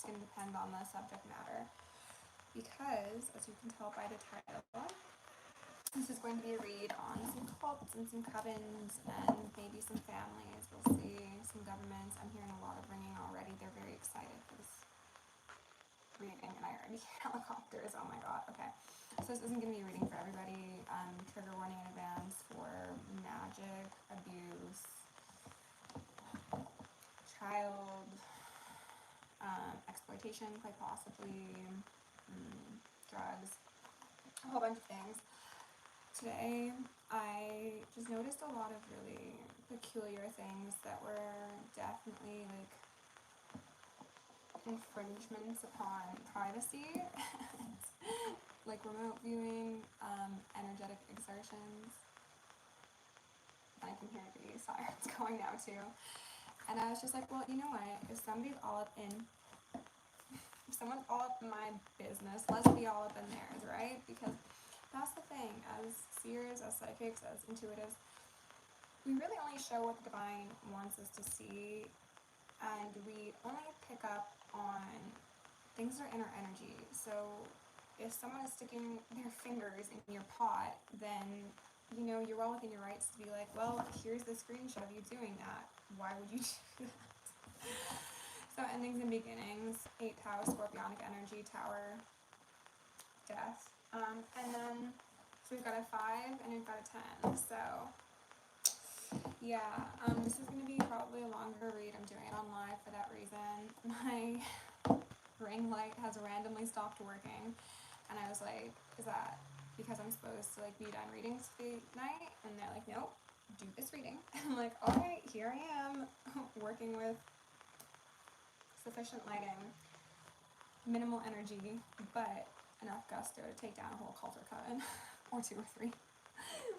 It's going to depend on the subject matter. Because, as you can tell by the title, this is going to be a read on some cults and some covens and maybe some families. We'll see. Some governments. I'm hearing a lot of ringing already. They're very excited for this reading, and I already hear helicopters. Oh my god. Okay. So this isn't going to be a reading for everybody. Trigger warning in advance for magic, abuse, child, exploitation, quite possibly, drugs, a whole bunch of things. Today, I just noticed a lot of really peculiar things that were definitely like infringements upon privacy, like remote viewing, energetic exertions. I can hear the sirens going now too. And I was just like, well, you know what? If someone's all up in my business, let's be all up in theirs, right? Because that's the thing, as seers, as psychics, as intuitives, we really only show what the divine wants us to see, and we only pick up on things that are in our energy. So if someone is sticking their fingers in your pot, then you know you're well within your rights to be like, well, here's the screenshot of you doing that. Why would you do that? So endings and beginnings, 8 Tower, Scorpionic energy, Tower, death. And then, so we've got a 5 and we've got a 10. So, yeah, this is going to be probably a longer read. I'm doing it on live for that reason. My ring light has randomly stopped working. And I was like, is that because I'm supposed to like be done readings for the night? And they're like, nope, do this reading. And I'm like, alright, here I am, working with sufficient lighting, minimal energy, but enough gusto to take down a whole cult or coven, or 2 or 3,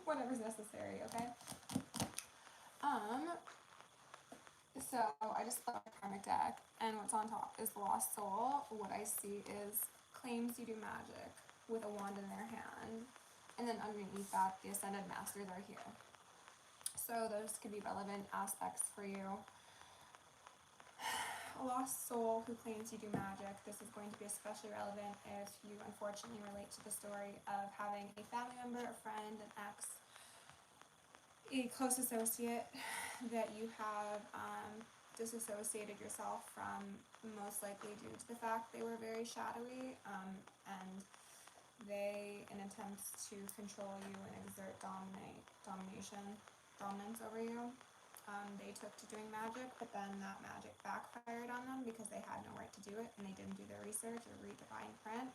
whatever's necessary, okay? So I just flipped the karmic deck, and what's on top is the lost soul. What I see is claims you do magic with a wand in their hand, and then underneath that, the ascended masters are here. So those could be relevant aspects for you. A lost soul who claims you do magic. This is going to be especially relevant if you unfortunately relate to the story of having a family member, a friend, an ex, a close associate that you have disassociated yourself from, most likely due to the fact they were very shadowy, and they, in attempts to control you and exert dominance over you, they took to doing magic, but then that magic backfired on them because they had no right to do it and they didn't do their research or read the fine print.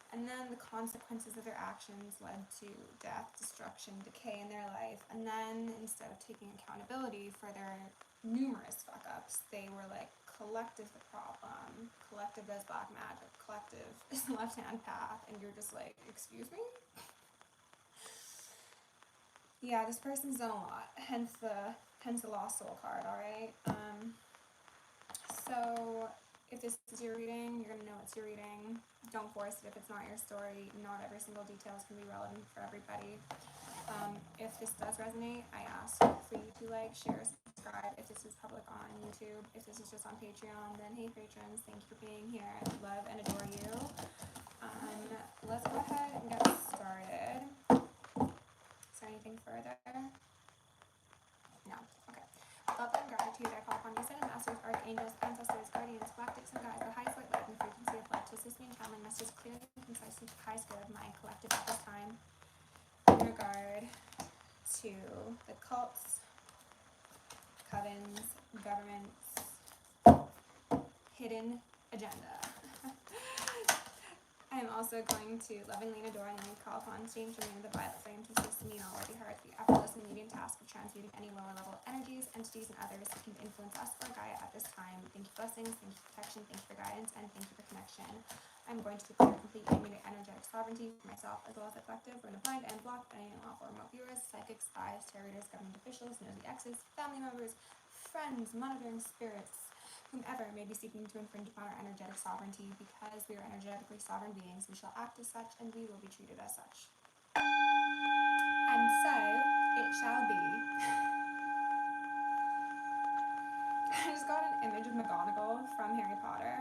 And then the consequences of their actions led to death, destruction, decay in their life. And then instead of taking accountability for their numerous fuck-ups, they were like, collective the problem, collective does black magic, collective is the left-hand path, and you're just like, excuse me? Yeah, this person's done a lot, hence the lost soul card, alright? So if this is your reading, you're going to know it's your reading. Don't force it if it's not your story. Not every single detail is going to be relevant for everybody. If this does resonate, I ask for you to like, share, subscribe. If this is public on YouTube, if this is just on Patreon, then hey patrons, thank you for being here. I love and adore you. Let's go ahead and get started. Is there anything further? No. Okay. Love and gratitude, I call upon you, ascended masters, archangels, ancestors, guardians, galactics, and guides, the highest light and frequency of light, to assist me in channeling messages clearly and concisely to the highest good of my collective at this time, in regard to the cults, covens, governments, hidden agenda. I am also going to lovingly and adoringly call upon Saint Germain the Violet Flame to assist me in all worthy hearts the effortless and medium task of transmuting any lower level energies, entities, and others seeking to influence us or Gaia at this time. Thank you for blessings, thank you for protection, thank you for guidance, and thank you for connection. I'm going to declare complete and immediate energetic sovereignty for myself as well as the collective, from the blind and blocked any unlawful remote viewers, psychics, spies, tarot readers, government officials, nosy exes, family members, friends, monitoring spirits, whomever may be seeking to infringe upon our energetic sovereignty. Because we are energetically sovereign beings, we shall act as such and we will be treated as such. And so it shall be. I just got an image of McGonagall from Harry Potter.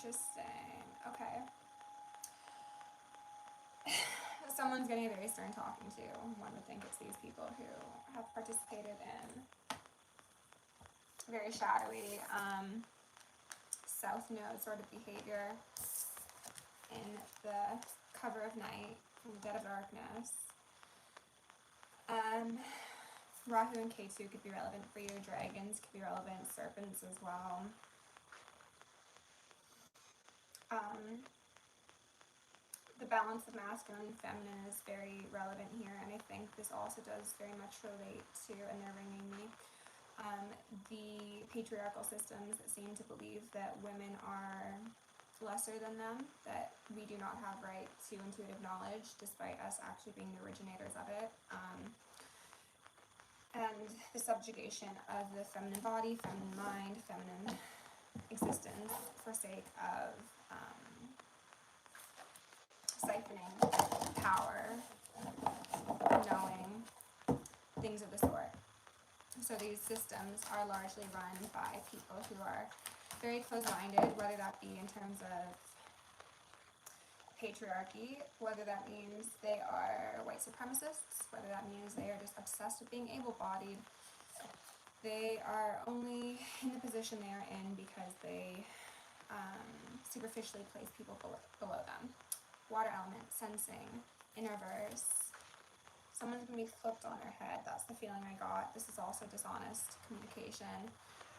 Interesting. Okay. Someone's getting a very stern talking to. One would think it's these people who have participated in very shadowy south node sort of behavior in the cover of night, in the dead of darkness. Rahu and Ketu could be relevant for you. Dragons could be relevant. Serpents as well. The balance of masculine and feminine is very relevant here, and I think this also does very much relate to, and they're ringing me, the patriarchal systems that seem to believe that women are lesser than them, that we do not have right to intuitive knowledge despite us actually being the originators of it, and the subjugation of the feminine body, feminine mind, feminine existence for sake of siphoning power, knowing, things of the sort. So these systems are largely run by people who are very close-minded, whether that be in terms of patriarchy, whether that means they are white supremacists, whether that means they are just obsessed with being able-bodied. They are only in the position they are in because they superficially place people below them. Water element, sensing, inverse. Someone's going to be flipped on their head. That's the feeling I got. This is also dishonest communication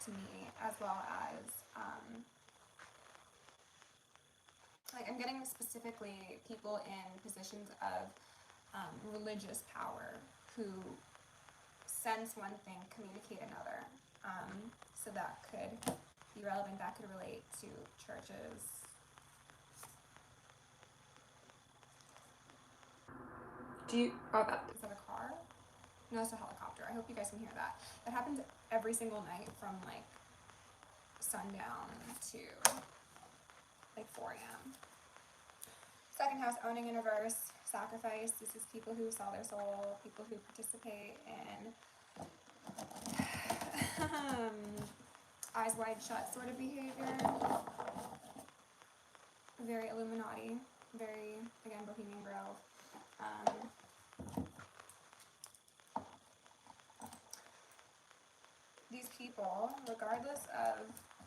to me, as well as, like, I'm getting specifically people in positions of religious power who sense one thing, communicate another. So that could be relevant. That could relate to churches. Is that a car? No, it's a helicopter. I hope you guys can hear that. That happens every single night from like sundown to like 4 a.m. Second house, owning in reverse, sacrifice. This is people who sell their soul, people who participate in eyes wide shut sort of behavior. Very Illuminati, very, again, Bohemian Grove. These people, regardless of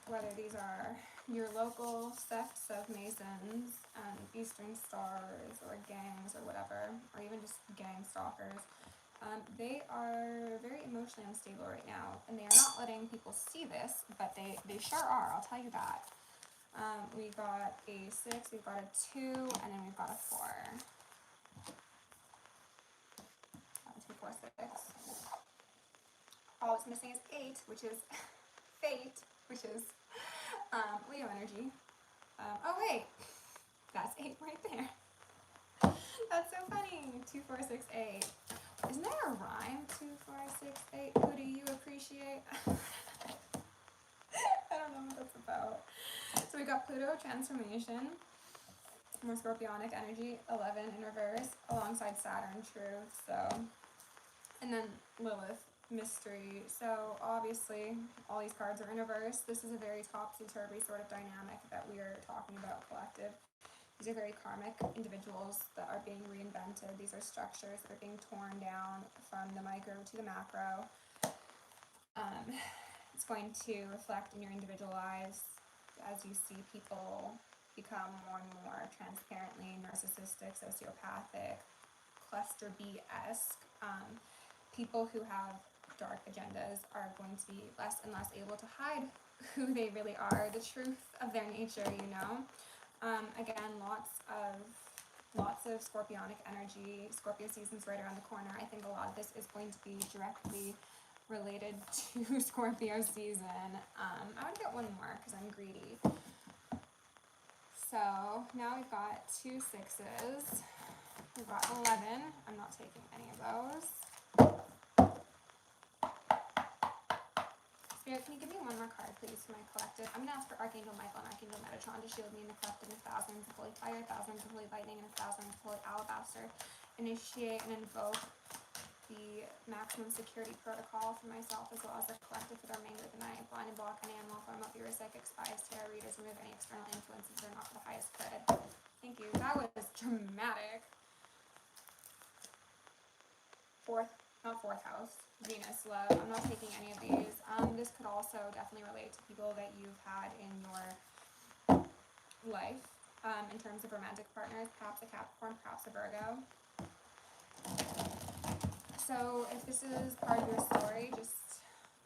whether these are your local sects of Masons and Eastern Stars or gangs or whatever, or even just gang stalkers, they are very emotionally unstable right now, and they are not letting people see this, but they sure are, I'll tell you that. We got a 6, we've got a 2, and then we've got a 4. 1, 2, 4, 6. All it's missing is 8, which is fate, which is Leo energy. Oh wait, that's 8 right there. That's so funny. 2, 4, 6, 8. Isn't there a rhyme? 2, 4, 6, 8. Who do you appreciate? I don't know what that's about. So we got Pluto transformation, more scorpionic energy, 11 in reverse, alongside Saturn truth. So, and then Lilith mystery. So obviously all these cards are in reverse. This is a very topsy-turvy sort of dynamic that we are talking about collective. These are very karmic individuals that are being reinvented. These are structures that are being torn down from the micro to the macro. It's going to reflect in your individual lives as you see people become more and more transparently narcissistic, sociopathic, cluster B-esque. People who have dark agendas are going to be less and less able to hide who they really are, the truth of their nature, you know. Again, lots of scorpionic energy. Scorpio season's right around the corner. I think a lot of this is going to be directly related to Scorpio season. I would get one more because I'm greedy. So now we've got 2 6s. We've got 11. I'm not taking any of those. Spirit, can you give me one more card, please, for my collective? I'm going to ask for Archangel Michael and Archangel Metatron to shield me in the collective, and 1,000 to holy fire, 1,000 to holy lightning, and 1,000 to holy alabaster. Initiate and invoke the maximum security protocol for myself as well as the collective for the remainder of the night. Blind and block any unlawful remote viewers, psychic spies, tarot readers, remove any external influences that are not for the highest good. Thank you. That was dramatic. Not fourth house, Venus, love. I'm not taking any of these. This could also definitely relate to people that you've had in your life, in terms of romantic partners, perhaps a Capricorn, perhaps a Virgo. So if this is part of your story, just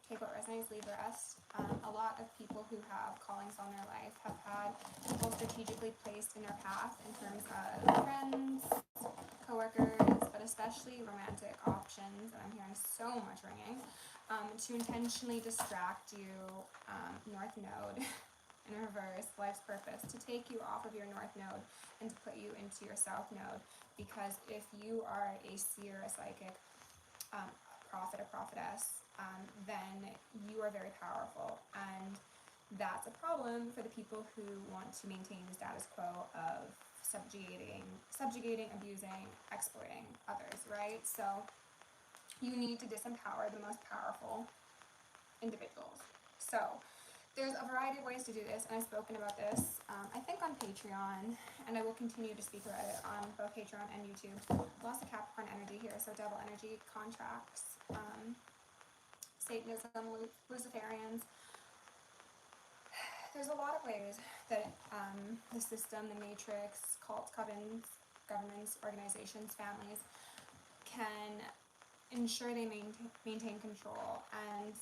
take what resonates, leave the rest. A lot of people who have callings on their life have had people strategically placed in their path in terms of friends, co-workers, but especially romantic options, and I'm hearing so much ringing, to intentionally distract you, North Node in reverse, life's purpose, to take you off of your North Node and to put you into your South Node, because if you are a seer, a psychic, prophet, a prophetess, then you are very powerful, and that's a problem for the people who want to maintain the status quo of subjugating, abusing, exploiting others, right? So you need to disempower the most powerful individuals. So there's a variety of ways to do this, and I've spoken about this, I think on Patreon, and I will continue to speak about it on both Patreon and YouTube. Lots of Capricorn energy here, so devil energy, contracts, Satanism, Luciferians. There's a lot of ways that the system, the matrix, cults, covens, governments, organizations, families can ensure they maintain control, and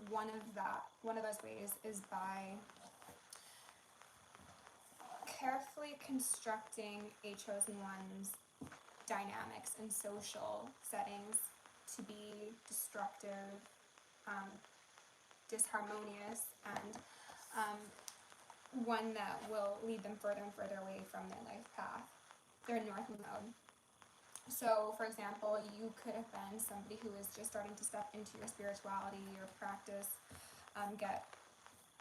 one of those ways is by carefully constructing a chosen one's dynamics and social settings to be destructive, disharmonious, and one that will lead them further and further away from their life path, their North Node. So, for example, you could have been somebody who is just starting to step into your spirituality, your practice, get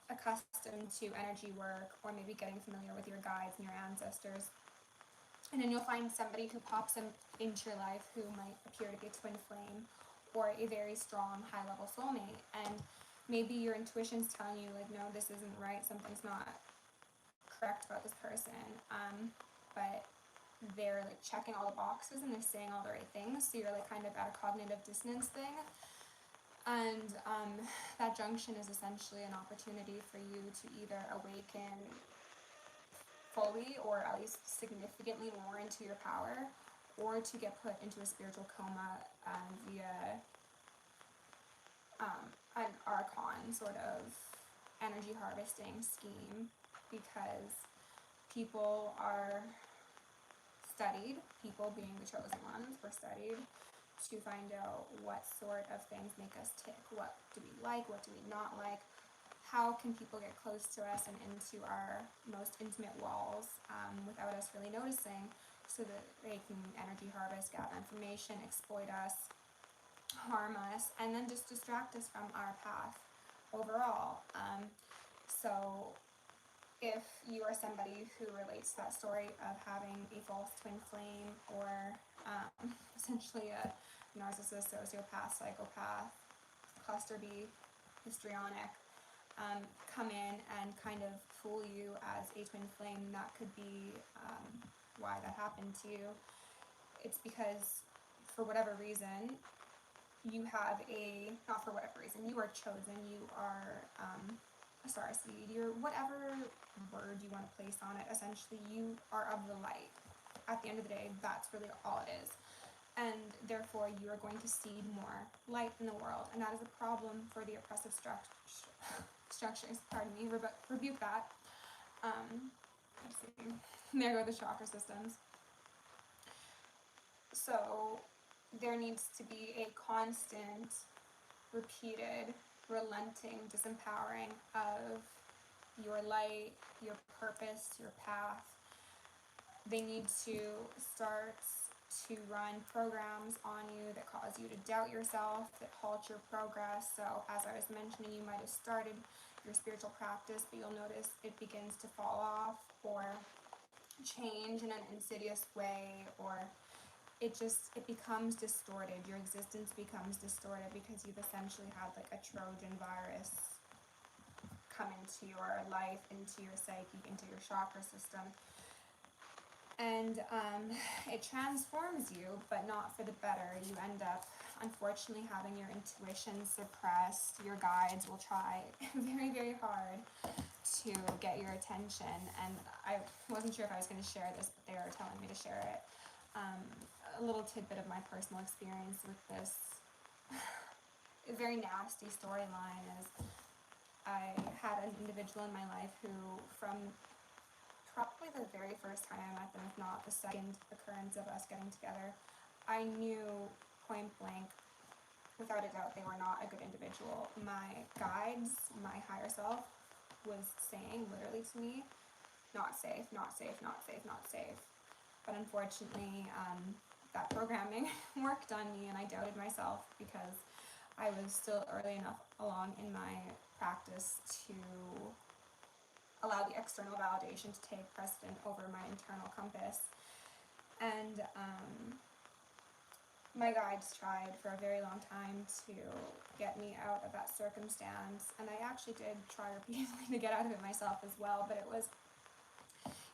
accustomed to energy work, or maybe getting familiar with your guides and your ancestors. And then you'll find somebody who pops into your life who might appear to be a twin flame or a very strong, high-level soulmate. And maybe your intuition's telling you, like, no, this isn't right, something's not correct about this person. But they're like checking all the boxes and they're saying all the right things, so you're like kind of at a cognitive dissonance thing, and that junction is essentially an opportunity for you to either awaken fully or at least significantly more into your power, or to get put into a spiritual coma via an archon sort of energy harvesting scheme, because people are studied, people being the chosen ones, were studied to find out what sort of things make us tick, what do we like, what do we not like, how can people get close to us and into our most intimate walls without us really noticing, so that they can energy harvest, gather information, exploit us, harm us, and then just distract us from our path overall. So if you are somebody who relates to that story of having a false twin flame, or essentially a narcissist, sociopath, psychopath, cluster B, histrionic, come in and kind of fool you as a twin flame, that could be why that happened to you. It's because for whatever reason, you have not for whatever reason, you are chosen, you are a star seed, you're whatever word you want to place on it, essentially you are of the light. At the end of the day, that's really all it is, and therefore you are going to seed more light in the world, and that is a problem for the oppressive structures, pardon me, rebuke that. Let's see, there go the chakra systems. So there needs to be a constant, repeated, relenting disempowering of your light, your purpose, your path. They need to start to run programs on you that cause you to doubt yourself, that halt your progress. So as I was mentioning, you might have started your spiritual practice, but you'll notice it begins to fall off or change in an insidious way, or it becomes distorted. Your existence becomes distorted because you've essentially had like a Trojan virus come into your life, into your psyche, into your chakra system. And it transforms you, but not for the better. You end up, unfortunately, having your intuition suppressed. Your guides will try very, very hard to get your attention. And I wasn't sure if I was going to share this, but they are telling me to share it. A little tidbit of my personal experience with this very nasty storyline is I had an individual in my life who, from probably the very first time I met them, if not the second occurrence of us getting together, I knew point blank, without a doubt, they were not a good individual. My guides, my higher self, was saying literally to me, not safe, not safe, not safe, not safe. But unfortunately, that programming worked on me, and I doubted myself because I was still early enough along in my practice to allow the external validation to take precedent over my internal compass. And my guides tried for a very long time to get me out of that circumstance, and I actually did try repeatedly to get out of it myself as well, but it was,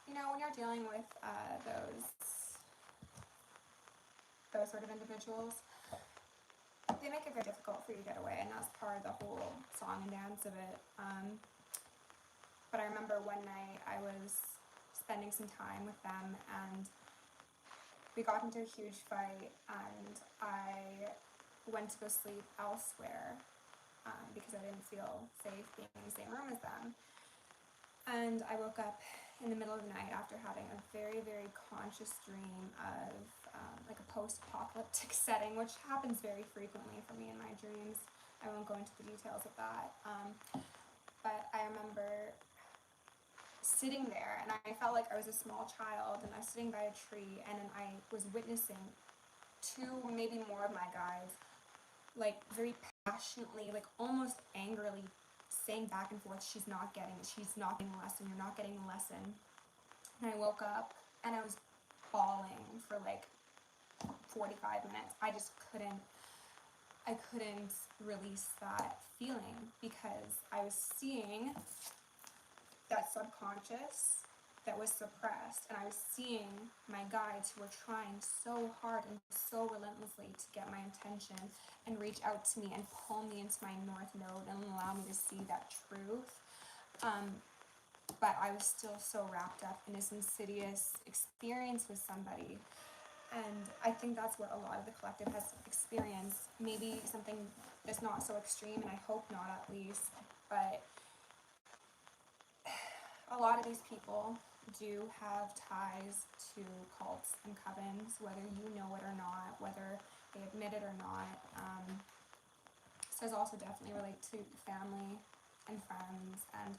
you know, when you're dealing with those sort of individuals, they make it very difficult for you to get away, and that's part of the whole song and dance of it. But I remember one night I was spending some time with them, and we got into a huge fight, and I went to go sleep elsewhere because I didn't feel safe being in the same room as them. And I woke up in the middle of the night after having a very, very conscious dream of like a post-apocalyptic setting, which happens very frequently for me in my dreams. I won't go into the details of that. But I remember sitting there, and I felt like I was a small child, and I was sitting by a tree, and then I was witnessing two, maybe more of my guides, like very passionately, like almost angrily saying back and forth, she's not getting it, she's not getting the lesson, you're not getting the lesson. And I woke up, and I was bawling for like 45 minutes. I just couldn't release that feeling because I was seeing that subconscious that was suppressed, and I was seeing my guides who were trying so hard and so relentlessly to get my attention and reach out to me and pull me into my north node and allow me to see that truth. But I was still so wrapped up in this insidious experience with somebody. And I think that's what a lot of the collective has experienced. Maybe something that's not so extreme, and I hope not at least, but a lot of these people do have ties to cults and covens, whether you know it or not, whether they admit it or not. This does also definitely relate to family and friends and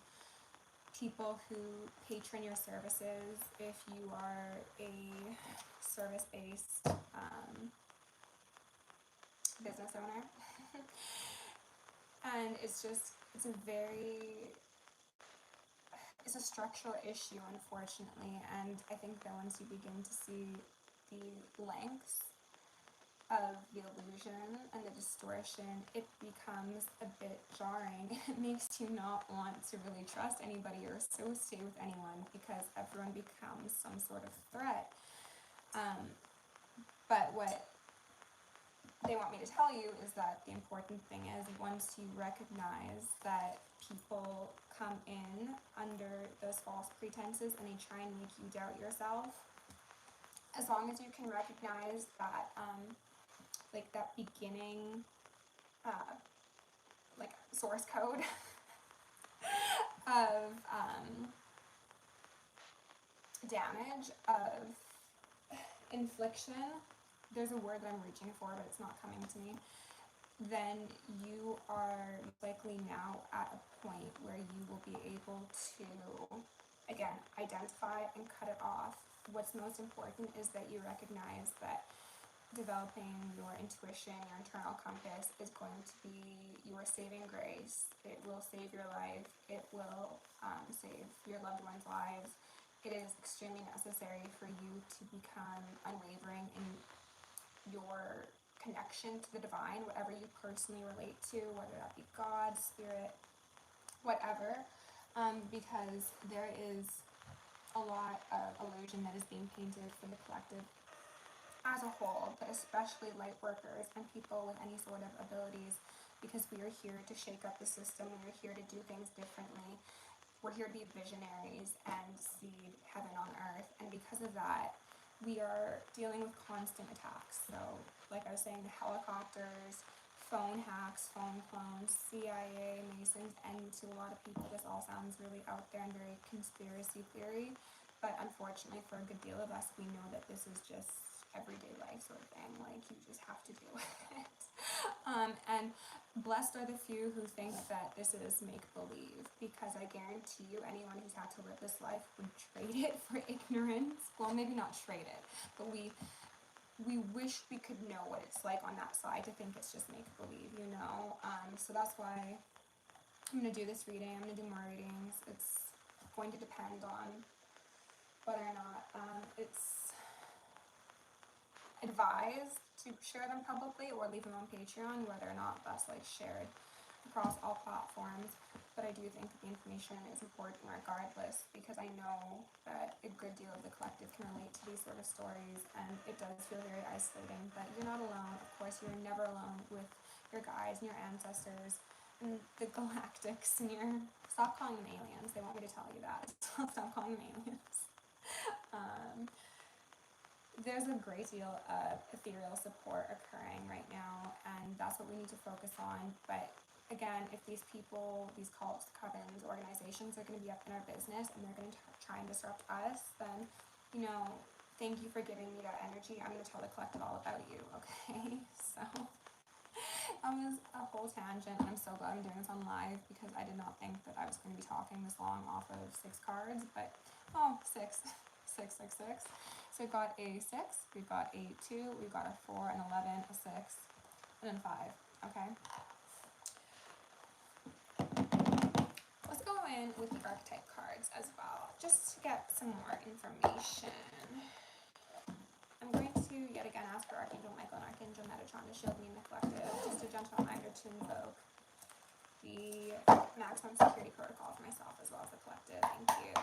people who patron your services if you are a service-based business owner. And it's a structural issue, unfortunately, and I think that once you begin to see the lengths of the illusion and the distortion, it becomes a bit jarring. It makes you not want to really trust anybody or associate with anyone because everyone becomes some sort of threat. But what they want me to tell you is that the important thing is, once you recognize that people come in under those false pretenses and they try and make you doubt yourself, as long as you can recognize that like that beginning like source code of damage, of infliction, there's a word that I'm reaching for but it's not coming to me, then you are likely now at a point where you will be able to, again, identify and cut it off. What's most important is that you recognize that developing your intuition, your internal compass, is going to be your saving grace. It will save your life. It will save your loved ones' lives. It is extremely necessary for you to become unwavering in your connection to the divine, whatever you personally relate to, whether that be God, spirit, whatever, because there is a lot of illusion that is being painted for the collective as a whole, but especially light workers and people with any sort of abilities, because we are here to shake up the system. We are here to do things differently. We're here to be visionaries and seed heaven on earth, and because of that, we are dealing with constant attacks. So, like I was saying, the helicopters, phone hacks, phone clones, CIA, Masons, and to a lot of people this all sounds really out there and very conspiracy theory, but unfortunately for a good deal of us, we know that this is just everyday life sort of thing. Like, you just have to deal with it. And blessed are the few who think that this is make-believe, because I guarantee you anyone who's had to live this life would trade it for ignorance. Well, maybe not trade it, but we wish we could know what it's like on that side to think it's just make-believe, you know? So that's why I'm going to do this reading. I'm going to do more readings. It's going to depend on whether or not it's advised to share them publicly or leave them on Patreon, whether or not that's like shared across all platforms. But I do think that the information is important regardless, because I know that a good deal of the collective can relate to these sort of stories, and it does feel very isolating, but you're not alone. Of course, you're never alone with your guides and your ancestors and the galactics and your, stop calling them aliens, they want me to tell you that. Stop calling them aliens. There's a great deal of ethereal support occurring right now, and that's what we need to focus on. But again, if these people, these cults, covens, organizations are going to be up in our business and they're going to try and disrupt us, then, you know, thank you for giving me that energy. I'm going to tell the collective all about you, okay? So that was a whole tangent, and I'm so glad I'm doing this on live, because I did not think that I was going to be talking this long off of 6 cards, but, oh, 6. 6, 6, 6. So we've got a 6, we've got a 2, we've got a 4, an 11, a 6, and then 5, okay? Let's go in with the archetype cards as well, just to get some more information. I'm going to, yet again, ask for Archangel Michael and Archangel Metatron to shield me in the collective, just a gentle reminder to invoke the maximum security protocol for myself as well as the collective. Thank you.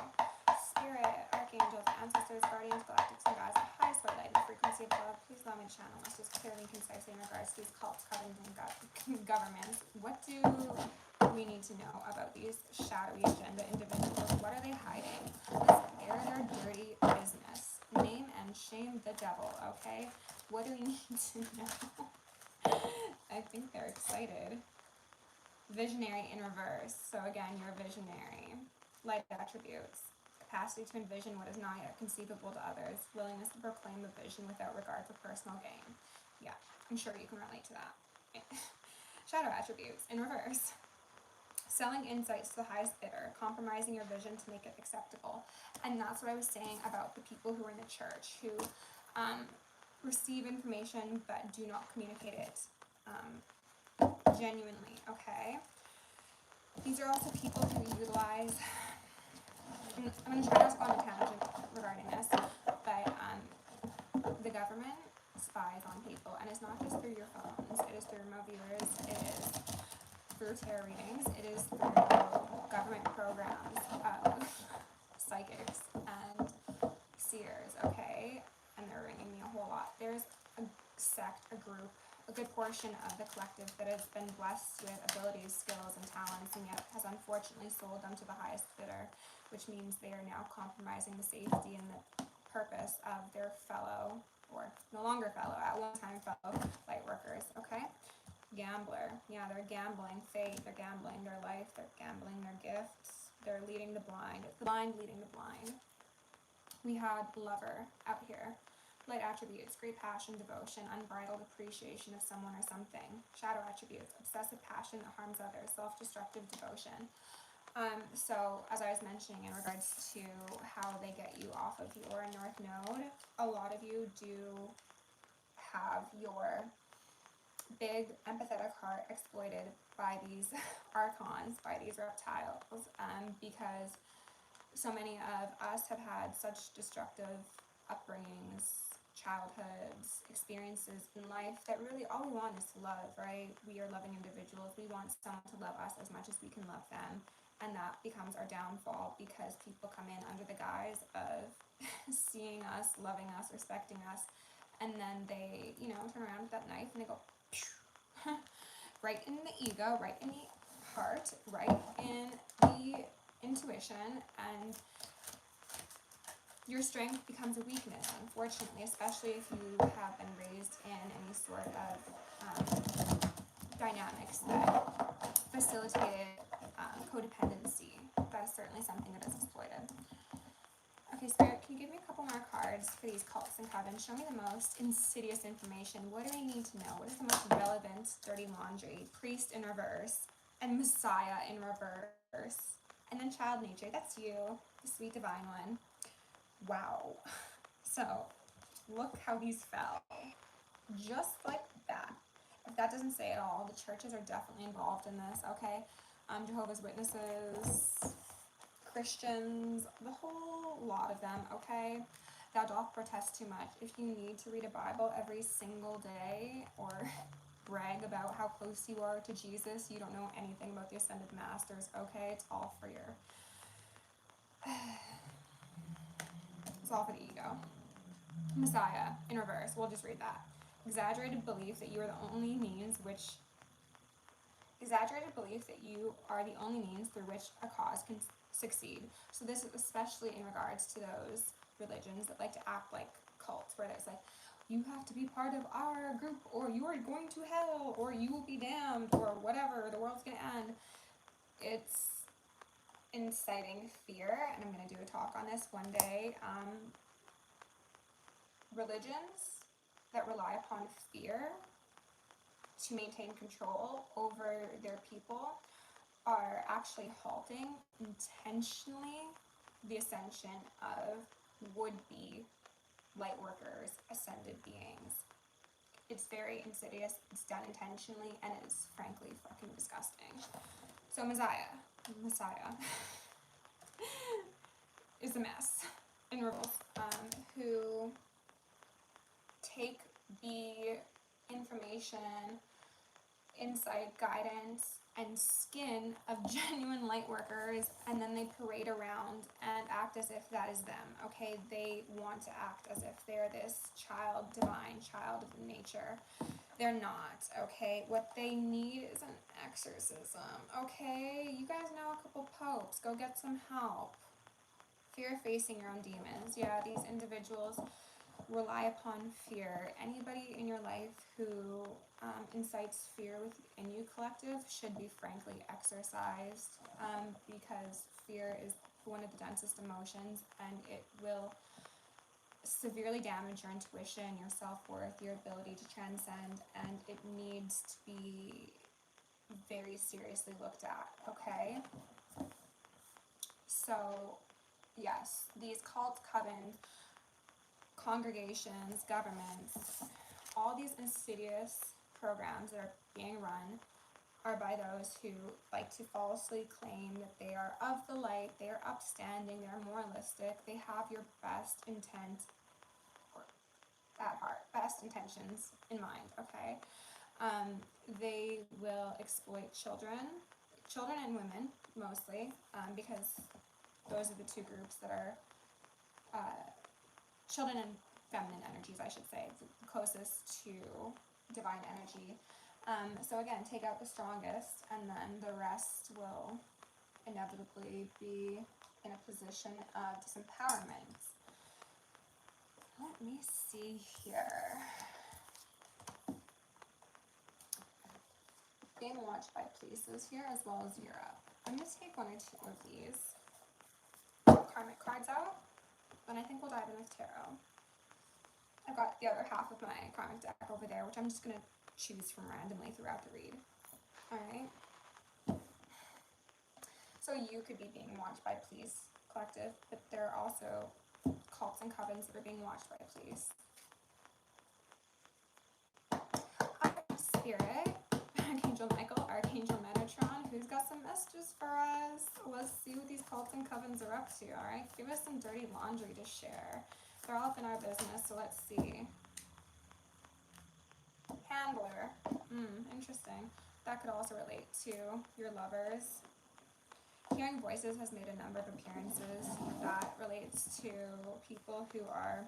Spirit, archangels, ancestors, guardians, galactics, and guides, the highest white light and frequency of love, please allow me to channel messages clearly and concisely in regards to these cults, covens, and governments. What do we need to know about these shadowy agenda individuals? What are they hiding? Let's air their dirty business. Name and shame the devil, okay? What do we need to know? I think they're excited. Visionary in reverse. So again, you're a visionary. Light attributes. Capacity to envision what is not yet conceivable to others. Willingness to proclaim a vision without regard for personal gain. Yeah, I'm sure you can relate to that. Shadow attributes in reverse. Selling insights to the highest bidder. Compromising your vision to make it acceptable. And that's what I was saying about the people who are in the church, who receive information but do not communicate it genuinely, okay? These are also people who utilize, I'm going to try not to go on a tangent regarding this, but the government spies on people, and it's not just through your phones, it is through remote viewers, it is through tarot readings, it is through government programs of psychics and seers, okay? And they're ringing me a whole lot. There's a sect, a group, a good portion of the collective that has been blessed with abilities, skills, and talents, and yet has unfortunately sold them to the highest bidder, which means they are now compromising the safety and the purpose of their fellow, or no longer fellow, at one time fellow light workers, okay? Gambler, yeah, they're gambling fate, they're gambling their life, they're gambling their gifts, they're leading the blind. It's the blind leading the blind. We had lover out here. Light attributes, great passion, devotion, unbridled appreciation of someone or something. Shadow attributes, obsessive passion that harms others, self-destructive devotion. So, as I was mentioning in regards to how they get you off of your North Node, a lot of you do have your big empathetic heart exploited by these archons, by these reptiles, because so many of us have had such destructive upbringings childhoods, experiences in life that really all we want is to love, right? We are loving individuals. We want someone to love us as much as we can love them. And that becomes our downfall because people come in under the guise of seeing us, loving us, respecting us. And then they, you know, turn around with that knife and they go right in the ego, right in the heart, right in the intuition, and your strength becomes a weakness, unfortunately, especially if you have been raised in any sort of dynamics that facilitated codependency. That is certainly something that is exploited. Okay, Spirit, can you give me a couple more cards for these cults and covens? Show me the most insidious information. What do I need to know? What is the most relevant dirty laundry? Priest in reverse, and Messiah in reverse. And then child nature, that's you, the sweet divine one. Wow. So, look how these fell. Just like that. If that doesn't say it all, the churches are definitely involved in this, okay? Jehovah's Witnesses, Christians, the whole lot of them, okay? Thou doth protest too much. If you need to read a Bible every single day or brag about how close you are to Jesus, you don't know anything about the Ascended Masters, okay? It's all for your... It's all for the ego. Messiah, in reverse, we'll just read that. Exaggerated belief that you are the only means which... Exaggerated belief that you are the only means through which a cause can succeed. So this is especially in regards to those religions that like to act like cults, where there's like, you have to be part of our group, or you are going to hell, or you will be damned, or whatever, the world's going to end. It's inciting fear, and I'm going to do a talk on this one day. Religions that rely upon fear to maintain control over their people are actually halting intentionally the ascension of would-be light workers, ascended beings. It's very insidious, it's done intentionally, and it is frankly fucking disgusting. So Messiah is a mess in reverse, who take the information, insight, guidance, and skin of genuine light workers, and then they parade around and act as if that is them, okay? They want to act as if they're this child, divine child of nature. They're not, okay? What they need is an exorcism, okay? You guys know a couple popes. Go get some help. Fear facing your own demons. Yeah, these individuals rely upon fear. Anybody in your life who incites fear within you, collective, should be frankly exorcised, because fear is one of the densest emotions, and it will severely damage your intuition, your self-worth, your ability to transcend, and it needs to be very seriously looked at, okay? So, yes, these cult covens, congregations, governments, all these insidious programs that are being run are by those who like to falsely claim that they are of the light, they are upstanding, they are moralistic, they have your best intent at heart, best intentions in mind, okay? They will exploit children and women mostly, because those are the two groups that are children and feminine energies, I should say, closest to divine energy. So again, take out the strongest, and then the rest will inevitably be in a position of disempowerment. Let me see here. Being watched by places here as well as Europe. I'm going to take one or two of these karmic cards out, and I think we'll dive in with tarot. I've got the other half of my karmic deck over there, which I'm just going to choose from randomly throughout the read. Alright. So you could be being watched by police, collective, but there are also cults and covens that are being watched by police. Spirit, Archangel Michael, Archangel Metatron, who's got some messages for us? Let's see what these cults and covens are up to, alright? Give us some dirty laundry to share. They're all up in our business, so let's see. Handler. Interesting. That could also relate to your lovers. Hearing voices has made a number of appearances. That relates to people who are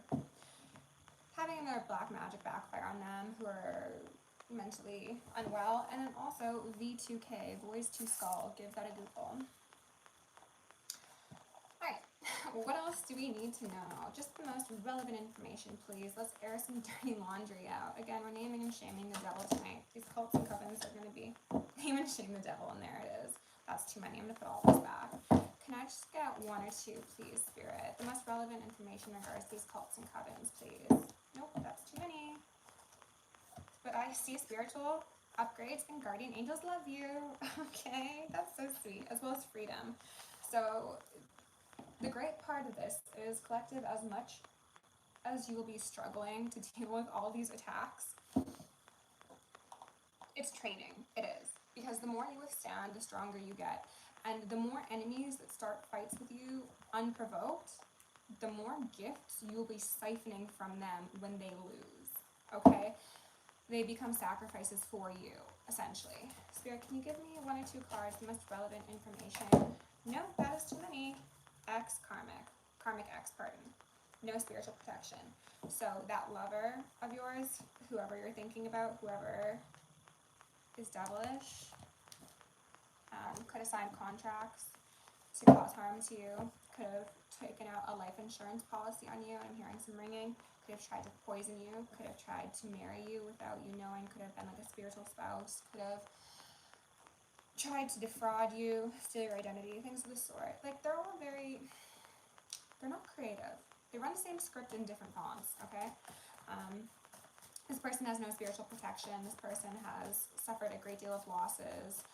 having their black magic backfire on them, who are mentally unwell. And then also V2K, voice to skull. Give that a Google. Alright, what else do we need to know? Just the most relevant information, please. Let's air some dirty laundry out. Again, we're naming and shaming the devil tonight. These cults and covens are going to be name and shame the devil, and there it is. That's too many. I'm going to put all this back. Can I just get one or two, please, Spirit? The most relevant information in regards to these cults and covens, please. Nope, that's too many. But I see spiritual upgrades and guardian angels love you. Okay, that's so sweet. As well as freedom. So the great part of this is, collective, as much as you will be struggling to deal with all these attacks, it's training. It is. Because the more you withstand, the stronger you get. And the more enemies that start fights with you unprovoked, the more gifts you will be siphoning from them when they lose. Okay? They become sacrifices for you, essentially. Spirit, can you give me one or two cards, the most relevant information? No, that is too many. Karmic X, pardon. No spiritual protection. So that lover of yours, whoever you're thinking about, whoever is devilish, could have signed contracts to cause harm to you, could have taken out a life insurance policy on you, and I'm hearing some ringing, could have tried to poison you, could have tried to marry you without you knowing, could have been like a spiritual spouse, could have tried to defraud you, steal your identity, things of the sort. Like, they're all very, they're not creative. They run the same script in different fonts, okay? This person has no spiritual protection. This person has suffered a great deal of losses.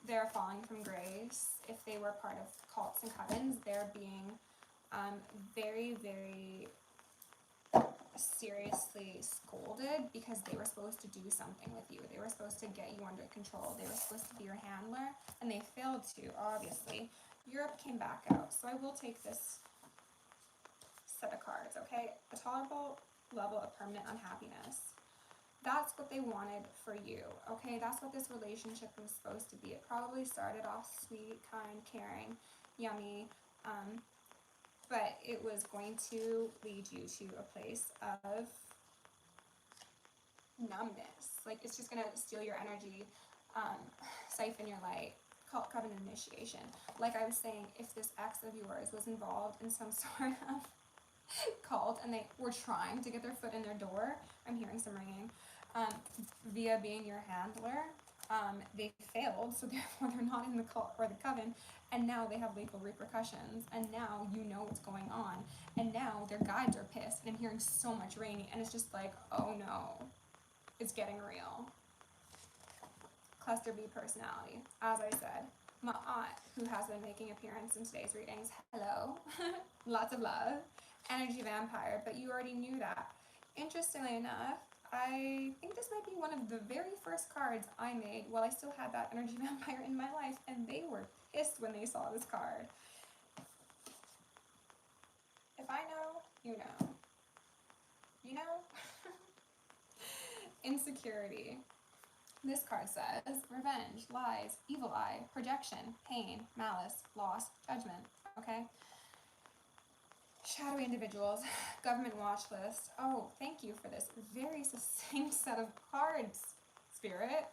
They're falling from grace. If they were part of cults and covens, they're being very, very seriously scolded because they were supposed to do something with you. They were supposed to get you under control. They were supposed to be your handler, and they failed to, obviously. Europe came back out, so I will take this set of cards, okay? A tolerable level of permanent unhappiness. That's what they wanted for you, okay? That's what this relationship was supposed to be. It probably started off sweet, kind, caring, yummy, but it was going to lead you to a place of numbness. Like, it's just going to steal your energy, siphon your light, cult covenant initiation. Like I was saying, if this ex of yours was involved in some sort of cult and they were trying to get their foot in their door, I'm hearing some ringing, via being your handler, they failed, so therefore they're not in the cult or the coven, and now they have legal repercussions, and now you know what's going on, and now their guides are pissed, and I'm hearing so much raining, and it's just like, oh no, it's getting real. Cluster B personality, as I said. My aunt, who has been making appearance in today's readings, hello, lots of love, energy vampire, but you already knew that. Interestingly enough, I think this might be one of the very first cards I made while I still had that energy vampire in my life, and they were pissed when they saw this card. If I know, you know. You know? Insecurity. This card says revenge, lies, evil eye, projection, pain, malice, loss, judgment, okay? Shadowy individuals, government watch list. Oh, thank you for this very succinct set of cards, Spirit.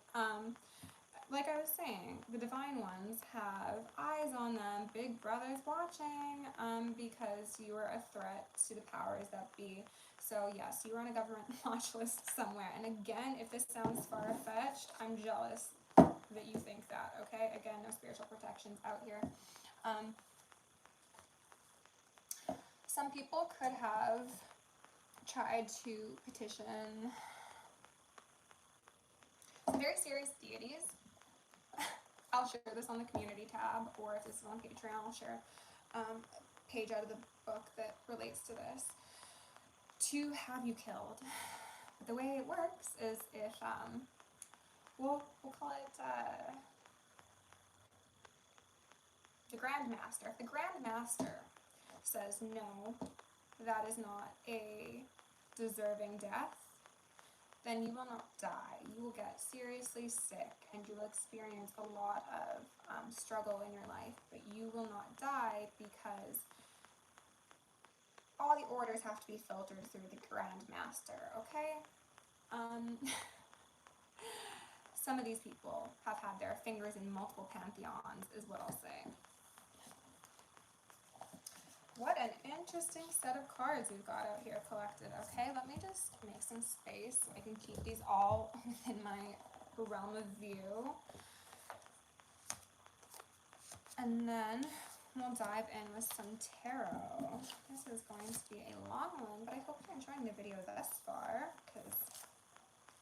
Like I was saying, the divine ones have eyes on them, big brothers watching, because you are a threat to the powers that be. So yes, you are on a government watch list somewhere. And again, if this sounds far-fetched, I'm jealous that you think that, okay? Again, no spiritual protections out here. Some people could have tried to petition some very serious deities. I'll share this on the community tab, or if this is on Patreon, I'll share a page out of the book that relates to this, to have you killed. But the way it works is if, we'll call it the Grand Master. If the Grand Master says no, that is not a deserving death, then you will not die. You will get seriously sick and you will experience a lot of struggle in your life, but you will not die because all the orders have to be filtered through the Grand Master, okay? Some of these people have had their fingers in multiple pantheons, is what I'll say. What an interesting set of cards we've got out here collected. Okay, let me just make some space so I can keep these all within my realm of view. And then we'll dive in with some tarot. This is going to be a long one, but I hope you're enjoying the video thus far, because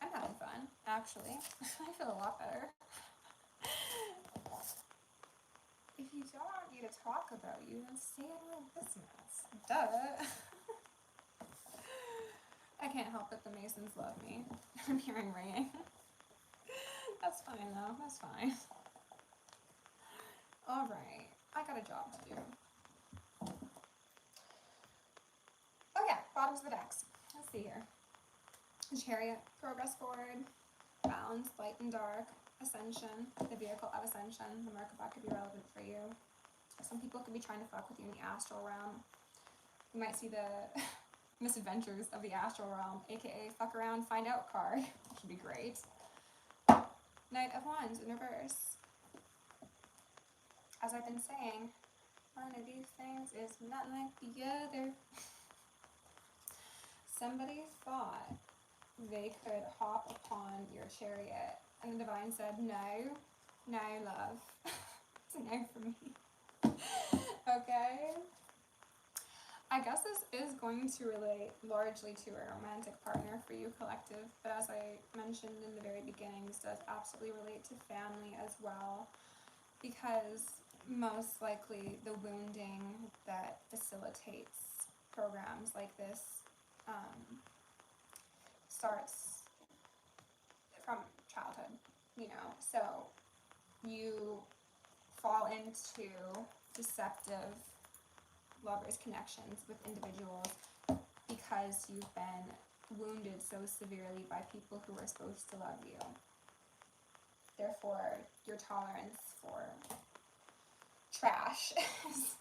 I'm having fun, actually. I feel a lot better. If you don't want me to talk about you, then stay out of my business. Duh. I can't help it, the Masons love me. I'm hearing ringing. That's fine though, that's fine. Alright, I got a job to do. Oh yeah, bottoms of the decks. Let's see here. Chariot, progress forward, balance, light and dark, ascension, the vehicle of ascension. The Merkaba could be relevant for you. Some people could be trying to fuck with you in the astral realm. You might see the misadventures of the astral realm, aka fuck around, find out card, which would be great. Knight of Wands in reverse. As I've been saying, one of these things is not like the other. Somebody thought they could hop upon your chariot, and the divine said, no, no, love. It's a no for me. Okay? I guess this is going to relate largely to a romantic partner for you, collective, but as I mentioned in the very beginning, this does absolutely relate to family as well, because most likely the wounding that facilitates programs like this starts from childhood, you know, so you fall into deceptive lovers' connections with individuals because you've been wounded so severely by people who are supposed to love you. Therefore, your tolerance for trash is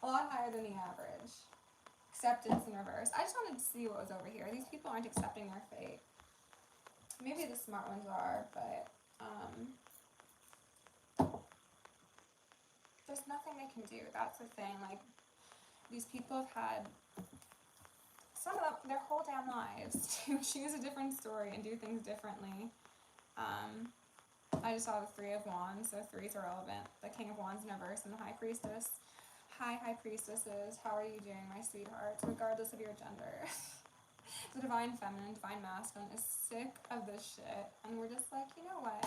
a lot higher than the average. Acceptance in reverse. I just wanted to see what was over here. These people aren't accepting their fate. Maybe the smart ones are, but there's nothing they can do. That's the thing. Like, these people have had some of them their whole damn lives to choose a different story and do things differently. I just saw the Three of Wands, so threes are relevant. The King of Wands in reverse and the High Priestess. Hi, High Priestesses. How are you doing, my sweethearts, regardless of your gender? The Divine Feminine, Divine Masculine is sick of this shit, and we're just like, you know what?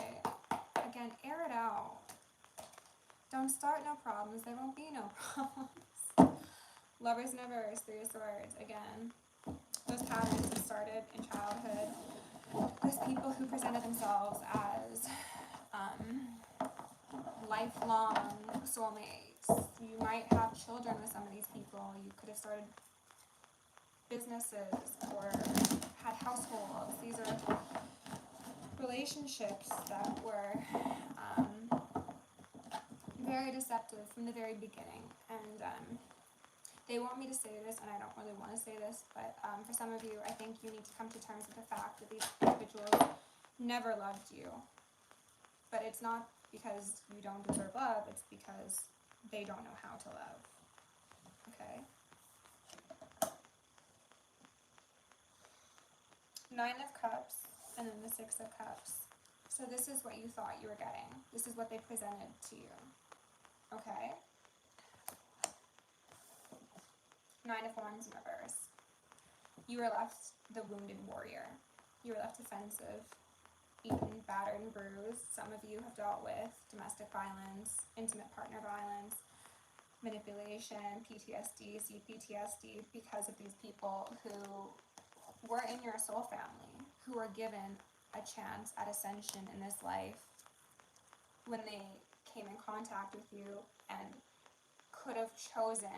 Again, air it out. Don't start no problems. There won't be no problems. Lovers in reverse, Three of Swords. Again, those patterns that started in childhood. There's people who presented themselves as lifelong soulmates. You might have children with some of these people. You could have started businesses or had households. These are relationships that were very deceptive from the very beginning. And they want me to say this, and I don't really want to say this, but for some of you, I think you need to come to terms with the fact that these individuals never loved you. But it's not because you don't deserve love, it's because they don't know how to love. Okay? Nine of Cups, and then the Six of Cups. So this is what you thought you were getting. This is what they presented to you. Okay? Nine of Wands in reverse. You were left the wounded warrior. You were left defensive, beaten, battered, and bruised. Some of you have dealt with domestic violence, intimate partner violence, manipulation, PTSD, CPTSD, because of these people who were in your soul family, who were given a chance at ascension in this life when they came in contact with you and could have chosen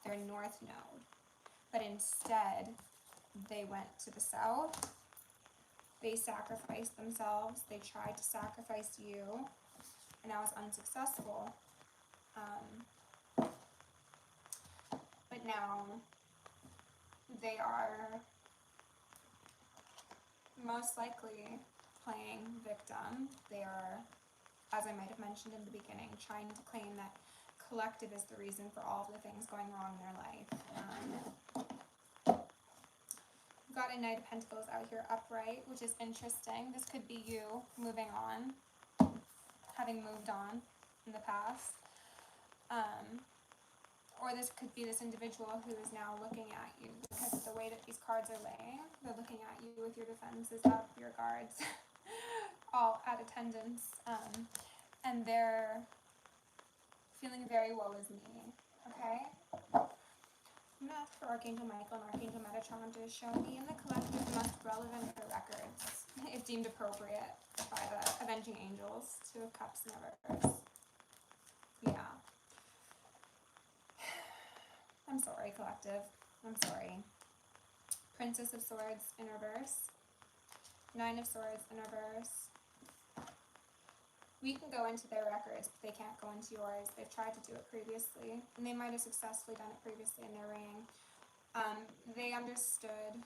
their north node. but instead they went to the south. They sacrificed themselves. They tried to sacrifice you, and that was unsuccessful. But now they are most likely playing victim. They are, as I might have mentioned in the beginning, trying to claim that collective is the reason for all of the things going wrong in their life. We've got a Knight of Pentacles out here upright, which is interesting. This could be you moving on, having moved on in the past. Or this could be this individual who is now looking at you, because of the way that these cards are laying. They're looking at you with your defenses up, your guards all at attendance, and they're feeling very woe is me, okay? I'm going to ask for Archangel Michael and Archangel Metatron to show me in the collective the most relevant for records, if deemed appropriate by the Avenging Angels. Two of Cups in reverse. Yeah. I'm sorry, collective. I'm sorry. Princess of Swords in reverse. Nine of Swords in reverse. We can go into their records, but they can't go into yours. They've tried to do it previously, and they might have successfully done it previously in their reign. They understood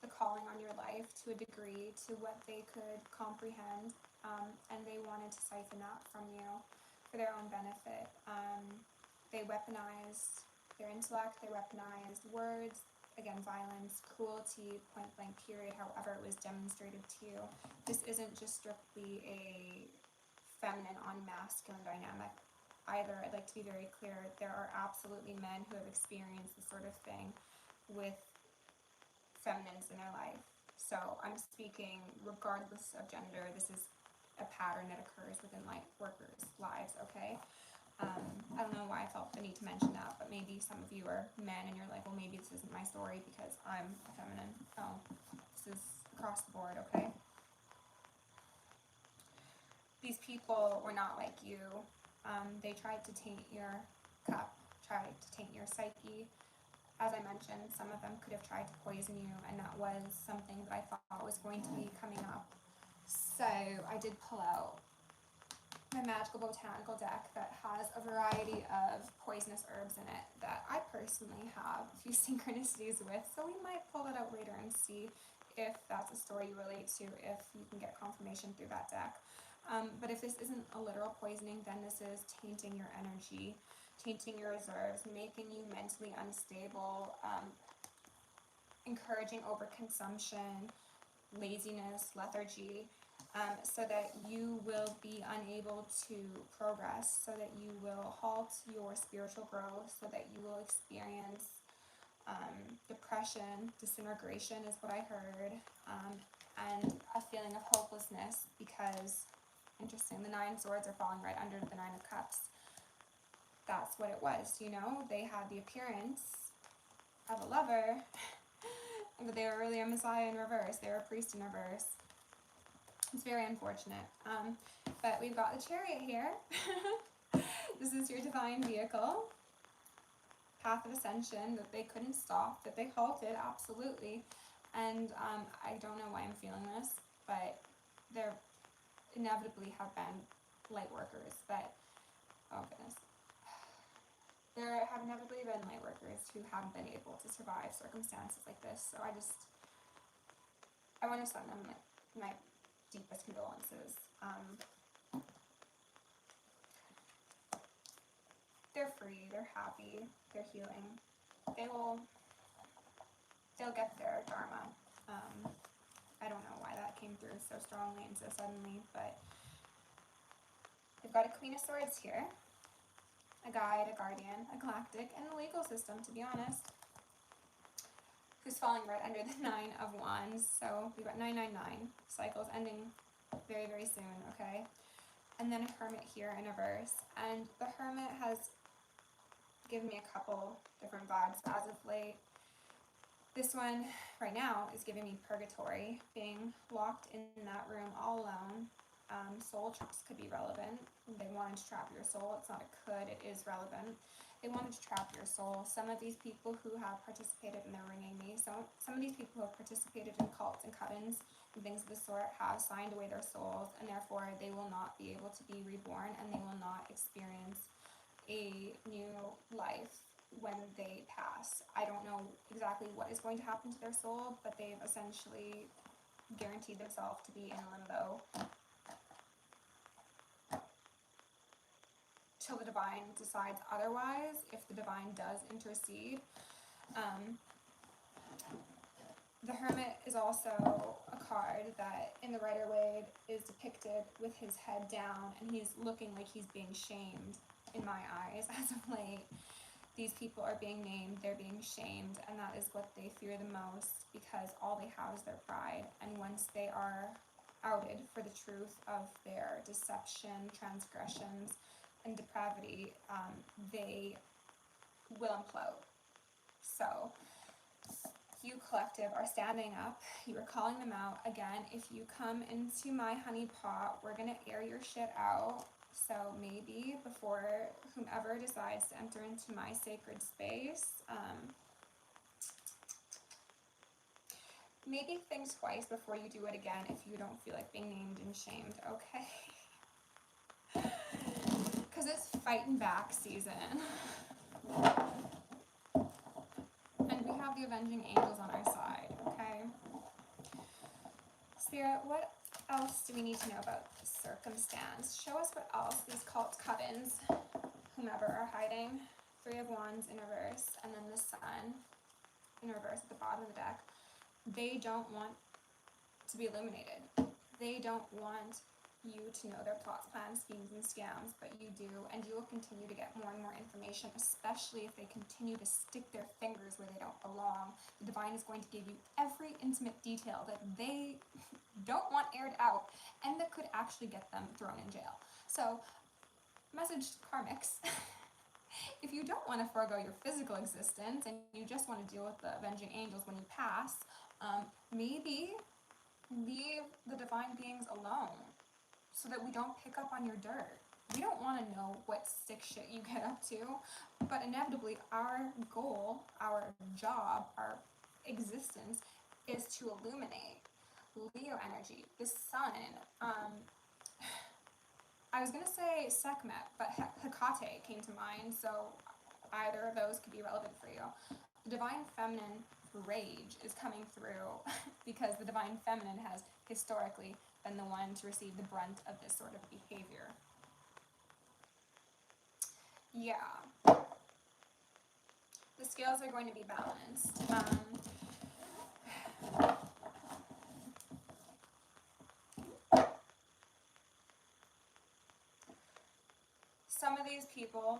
the calling on your life to a degree, to what they could comprehend, and they wanted to siphon that from you for their own benefit. They weaponized their intellect, they weaponized words, again, violence, cruelty, point blank period, however it was demonstrated to you. This isn't just strictly a feminine on masculine dynamic either. I'd like to be very clear, there are absolutely men who have experienced this sort of thing with feminines in their life. So I'm speaking regardless of gender. This is a pattern that occurs within light workers' lives, okay? I don't know why I felt the need to mention that, but maybe some of you are men and you're like, well, maybe this isn't my story because I'm feminine. No, this is across the board, okay? These people were not like you. They tried to taint your cup, tried to taint your psyche. As I mentioned, some of them could have tried to poison you, and that was something that I thought was going to be coming up. So I did pull out my magical botanical deck that has a variety of poisonous herbs in it that I personally have a few synchronicities with, so we might pull that out later and see if that's a story you relate to, if you can get confirmation through that deck. But if this isn't a literal poisoning, then this is tainting your energy, tainting your reserves, making you mentally unstable, encouraging overconsumption, laziness, lethargy, so that you will be unable to progress, so that you will halt your spiritual growth, so that you will experience depression, disintegration is what I heard, and a feeling of hopelessness because, interesting, the Nine of Swords are falling right under the Nine of Cups. That's what it was, you know? They had the appearance of a lover, but they were really a messiah in reverse. They were a priest in reverse. It's very unfortunate. But we've got the Chariot here. This is your divine vehicle. Path of ascension that they couldn't stop, that they halted, absolutely. And I don't know why I'm feeling this, but there inevitably have been light workers that, oh goodness. There have inevitably been light workers who haven't been able to survive circumstances like this. So I want to send them my deepest condolences. They're free, they're happy, they're healing. They'll get their dharma. I don't know why that came through so strongly and so suddenly, but they've got a Queen of Swords here, a guide, a guardian, a galactic, and the legal system, to be honest, who's falling right under the Nine of Wands. So we've got 999 cycles ending very, very soon, okay? And then a Hermit here in reverse. And the Hermit has given me a couple different vibes as of late. This one right now is giving me purgatory, being locked in that room all alone. Soul traps could be relevant. They wanted to trap your soul. It's not a could, it is relevant. They wanted to trap your soul. Some of these people who have participated, and they're ringing me, so some of these people who have participated in cults and coven and things of the sort have signed away their souls, and therefore they will not be able to be reborn, and they will not experience a new life when they pass. I don't know exactly what is going to happen to their soul, but they've essentially guaranteed themselves to be in limbo till the divine decides otherwise, if the divine does intercede. The Hermit is also a card that in the Rider-Waite is depicted with his head down, and he's looking like he's being shamed in my eyes as of late. These people are being named, they're being shamed, and that is what they fear the most, because all they have is their pride. And once they are outed for the truth of their deception, transgressions, and depravity, they will implode. So you collective are standing up, you are calling them out. Again, if you come into my honey pot, we're gonna air your shit out. So maybe before whomever decides to enter into my sacred space, maybe think twice before you do it again if you don't feel like being named and shamed, okay? Because it's fighting back season. And we have the avenging angels on our side, okay? Spirit, what else do we need to know about this circumstance? Show us what else these cult covens, whomever, are hiding. 3 of Wands in reverse, and then the Sun in reverse at the bottom of the deck. They don't want to be illuminated. They don't want you to know their plots, plans, schemes, and scams, but you do, and you will continue to get more and more information, especially if they continue to stick their fingers where they don't belong. The divine is going to give you every intimate detail that they don't want aired out, and that could actually get them thrown in jail. So, message to karmics. If you don't want to forego your physical existence, and you just want to deal with the avenging angels when you pass, maybe leave the divine beings alone, so that we don't pick up on your dirt. We don't want to know what sick shit you get up to, but inevitably our goal, our job, our existence is to illuminate. Leo energy, the Sun, I was going to say Sekhmet, but Hecate came to mind, so either of those could be relevant for you. The divine feminine rage is coming through because the divine feminine has historically been the one to receive the brunt of this sort of behavior. Yeah. The scales are going to be balanced. Some of these people,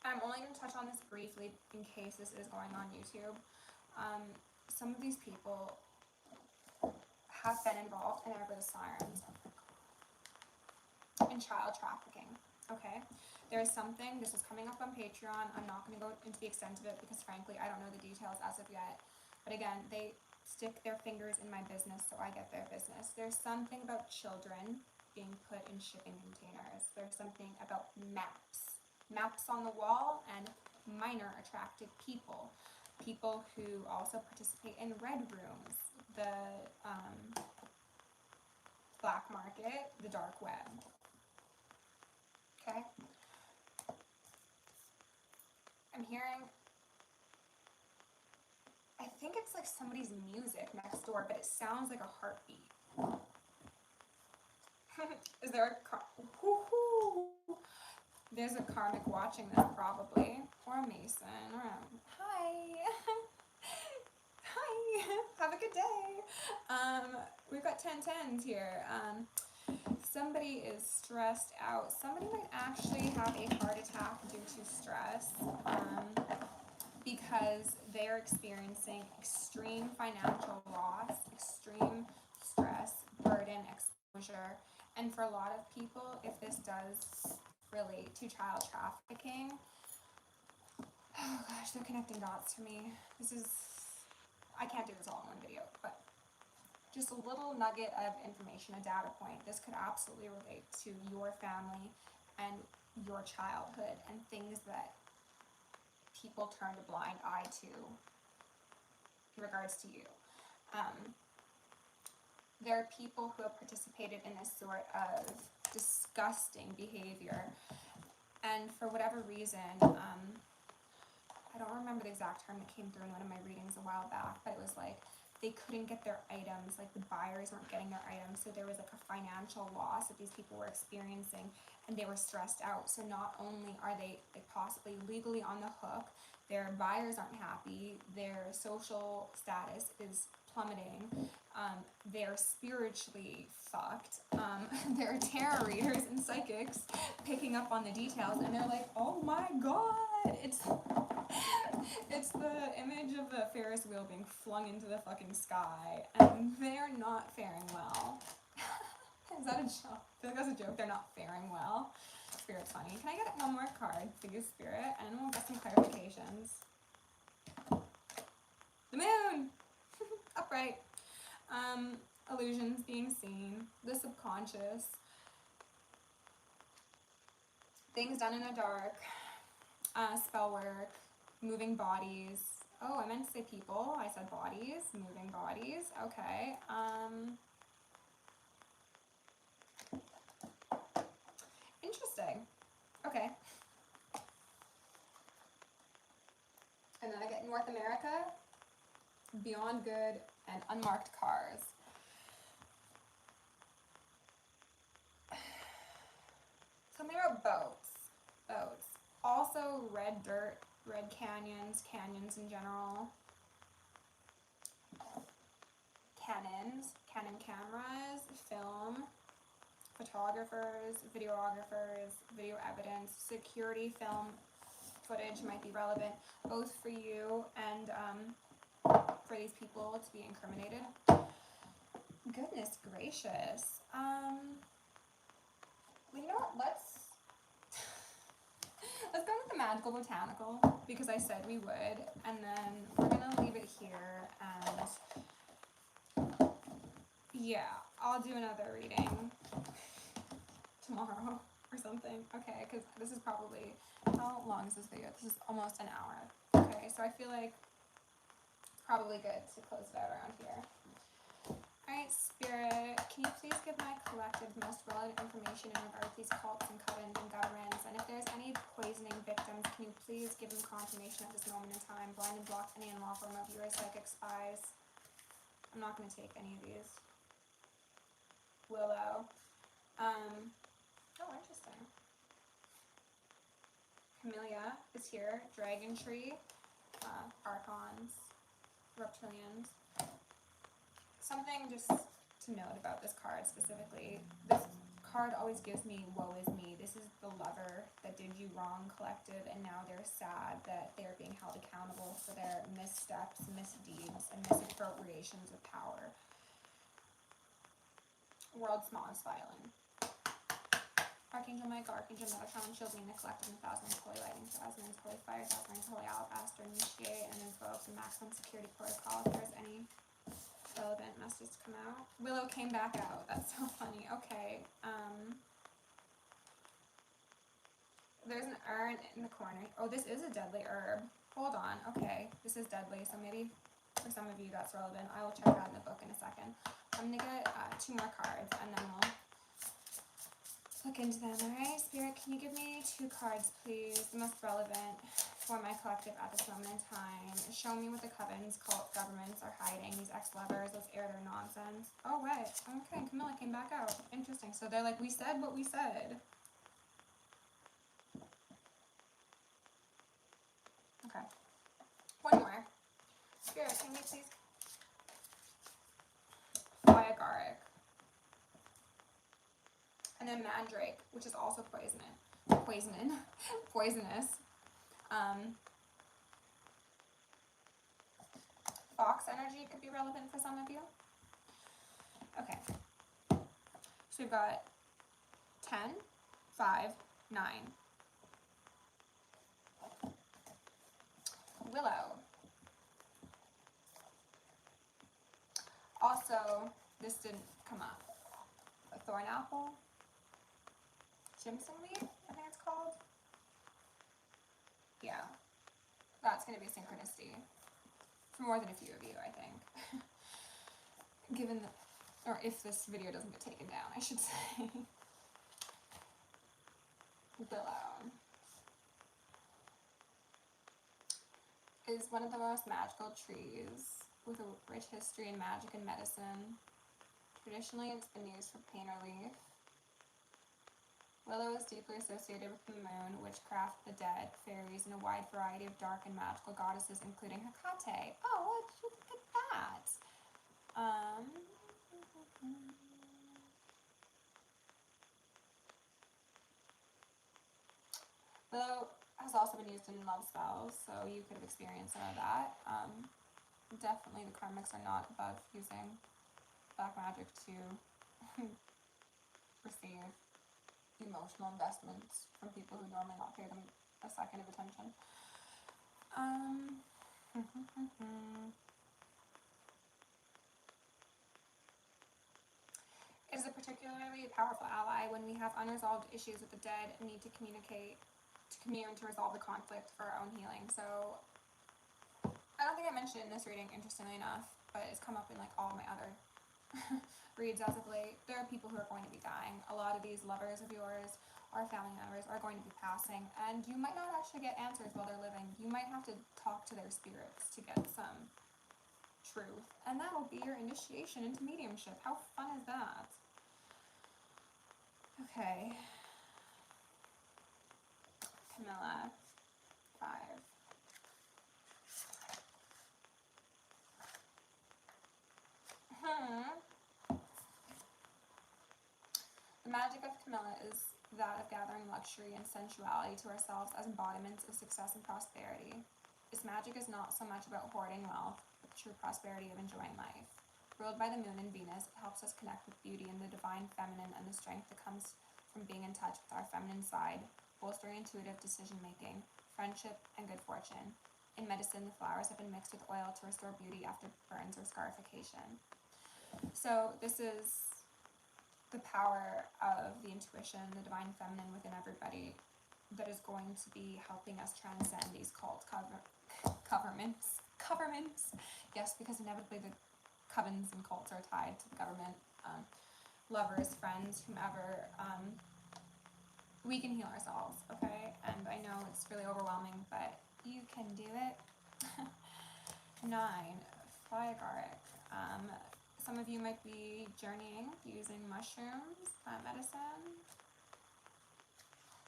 I'm only going to touch on this briefly in case this is going on YouTube. Some of these people have been involved in over the sirens in child trafficking, okay? There is something, this is coming up on Patreon, I'm not going to go into the extent of it because frankly I don't know the details as of yet, but again, they stick their fingers in my business so I get their business. There's something about children being put in shipping containers. There's something about maps on the wall, and minor attractive people who also participate in red rooms, the black market, the dark web. Okay? I'm hearing, I think it's like somebody's music next door, but it sounds like a heartbeat. Is there a there's a karmic watching this probably, or a Mason, or hi. Hi, have a good day. We've got 10/10s here. Somebody is stressed out. Somebody might actually have a heart attack due to stress, because they are experiencing extreme financial loss, extreme stress, burden, exposure. And for a lot of people, if this does relate to child trafficking, oh gosh, they're connecting dots for me. I can't do this all in one video, but just a little nugget of information, a data point. This could absolutely relate to your family and your childhood and things that people turned a blind eye to in regards to you. There are people who have participated in this sort of disgusting behavior, and for whatever reason, I don't remember the exact term that came through in one of my readings a while back, but it was like they couldn't get their items, like the buyers weren't getting their items, so there was like a financial loss that these people were experiencing, and they were stressed out. So not only are they possibly legally on the hook, their buyers aren't happy, their social status is plummeting, they're spiritually fucked, there are tarot readers and psychics picking up on the details, and they're like, oh my god, it's the image of the Ferris wheel being flung into the fucking sky, and they're not faring well. Is that a joke? I feel like that's a joke. They're not faring well. Spirit's funny. Can I get one more card, please, Spirit? And then we'll get some clarifications. The moon! Upright. Illusions being seen. The subconscious. Things done in the dark. Spell work. Moving bodies. Oh, I meant to say people. I said bodies. Moving bodies. Okay. Interesting. Okay. And then I get North America, Beyond Good, and Unmarked Cars. Something about boats. Boats. Also red dirt, red canyons, canyons in general. Cannons, Canon cameras, film, photographers, videographers, video evidence, security film footage might be relevant, both for you and for these people to be incriminated. Goodness gracious. Well, you know what? Let's go with the magical botanical, because I said we would, and then we're gonna leave it here, and yeah, I'll do another reading tomorrow or something. Okay, because this is probably, how long is this video? This is almost an hour. Okay, so I feel like it's probably good to close it out around here. Alright, Spirit, can you please give my collective most relevant information in regard to these cults and covens and governments? And if there's any poisoning victims, can you please give them confirmation at this moment in time? Blind and block any unlawful remote viewers, psychic spies. I'm not going to take any of these. Willow. Oh, interesting. Camellia is here. Dragon Tree. Archons. Reptilians. Something just to note about this card specifically. This card always gives me woe is me. This is the lover that did you wrong, collective, and now they're sad that they're being held accountable for their missteps, misdeeds, and misappropriations of power. World's smallest violin. Archangel Michael, Archangel Metatron, shield me in the collective, and thousands holy lighting, thousands holy fire, thousands holy alabaster, initiate and invoke the maximum security protocol. If there's any relevant message to come out. Willow came back out. That's so funny. Okay. There's an urn in the corner. Oh, this is a deadly herb. Hold on. Okay. This is deadly, so maybe for some of you that's relevant. I will check that in the book in a second. I'm going to get 2 more cards, and then we'll look into them. Alright, Spirit, can you give me 2 cards, please? The most relevant for my collective at this moment in time. Show me what the covens, cult, governments are hiding. These ex-lovers, let's air their nonsense. Oh, right. Okay, Camilla came back out. Interesting. So they're like, we said what we said. Okay. One more. Spirit, can you please? Fly agaric. And then mandrake, which is also poisonous. Fox energy could be relevant for some of you. Okay. So we've got 10, 5, 9. Willow. Also, this didn't come up. A thorn apple. Jimson weed, I think it's called. called? Yeah, that's going to be synchronicity for more than a few of you, I think. Given that, or if this video doesn't get taken down, I should say. Willow is one of the most magical trees with a rich history in magic and medicine. Traditionally, it's been used for pain relief. Willow is deeply associated with the moon, witchcraft, the dead, fairies, and a wide variety of dark and magical goddesses, including Hecate. Oh, what did you look at that? Willow has also been used in love spells, so you could have experienced some of that. Definitely the karmics are not above using black magic to receive emotional investments from people who normally not pay them a second of attention. It is a particularly powerful ally when we have unresolved issues with the dead and need to commune to resolve the conflict for our own healing. So, I don't think I mentioned it in this reading, interestingly enough, but it's come up in like all my other reads as of late. There are people who are going to be dying. A lot of these lovers of yours or family members are going to be passing, and you might not actually get answers while they're living. You might have to talk to their spirits to get some truth, and that will be your initiation into mediumship. How fun is that? Okay. Camilla, 5. The magic of Camilla is that of gathering luxury and sensuality to ourselves as embodiments of success and prosperity. This magic is not so much about hoarding wealth, but the true prosperity of enjoying life. Ruled by the moon and Venus, it helps us connect with beauty and the divine feminine and the strength that comes from being in touch with our feminine side, bolstering intuitive decision-making, friendship, and good fortune. In medicine, the flowers have been mixed with oil to restore beauty after burns or scarification. So this is the power of the intuition, the divine feminine within everybody that is going to be helping us transcend these cult governments. Yes, because inevitably the covens and cults are tied to the government. Lovers, friends, whomever. We can heal ourselves, okay? And I know it's really overwhelming, but you can do it. 9, Flyagaric. Some of you might be journeying using mushrooms, plant medicine.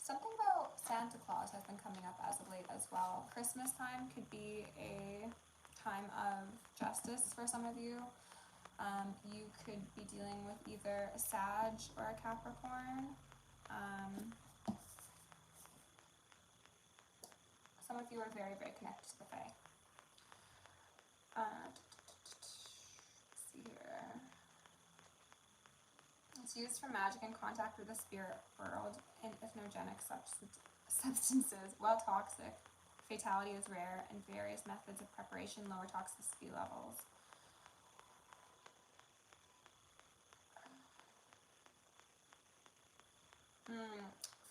Something about Santa Claus has been coming up as of late as well. Christmas time could be a time of justice for some of you. You could be dealing with either a Sag or a Capricorn. Some of you are very, very connected to the Fae. Let's see here. It's used for magic in contact with the spirit world in hypnogenic substances. While toxic, fatality is rare, and various methods of preparation lower toxicity levels.